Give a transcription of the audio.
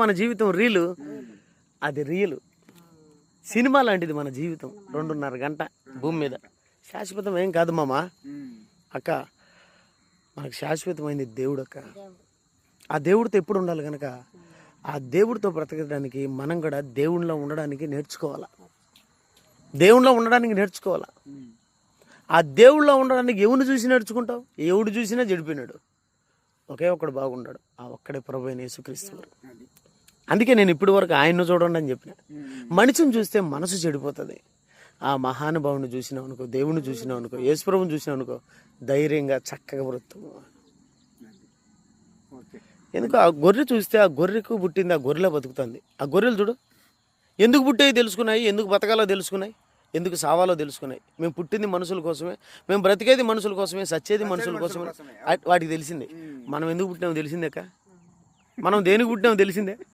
మన జీవితం రీలు, అది రియలు. సినిమా లాంటిది మన జీవితం. 2.5 గంట భూమి మీద. శాశ్వతం ఏం కాదు మామ. అక్క, మనకు శాశ్వతమైంది దేవుడు అక్క. ఆ దేవుడితో ఎప్పుడు ఉండాలి కనుక ఆ దేవుడితో బ్రతకడానికి మనం కూడా దేవునిలో ఉండడానికి నేర్చుకోవాలా. దేవునిలో ఉండడానికి నేర్చుకోవాలా. ఆ దేవుళ్ళలో ఉండడానికి ఎవరిని చూసి నేర్చుకుంటావు? ఎవడు చూసినా చెడిపోయినాడు, ఒకే ఒక్కడు బాగున్నాడు. ఆ ఒక్కడే ప్రభు అయిన యేసుక్రీస్తు. అందుకే నేను ఇప్పటి వరకు ఆయన్ను చూడండి అని చెప్పిన. మనిషిని చూస్తే మనసు చెడిపోతుంది. ఆ మహానుభావుని చూసినావు అనుకో, దేవుని చూసినావు అనుకో, యేసుప్రభుని చూసినావు అనుకో, ధైర్యంగా చక్కగా బ్రతుకు. ఎందుకు ఆ గొర్రె చూస్తే ఆ గొర్రెకు పుట్టింది, ఆ గొర్రెలో బతుకుతుంది. ఆ గొర్రెలు చూడు ఎందుకు పుట్టాయి తెలుసుకున్నాయి, ఎందుకు బతకాలో తెలుసుకున్నాయి, ఎందుకు సావాలో తెలుసుకున్నాయి. మేము పుట్టింది మనుషుల కోసమే, మేము బ్రతికేది మనుషుల కోసమే, సచ్చేది మనుషుల కోసమే. వాటికి తెలిసిందే మనం ఎందుకు పుట్టినామో తెలిసిందేక, మనం దేనికి పుట్టినామో తెలిసిందే.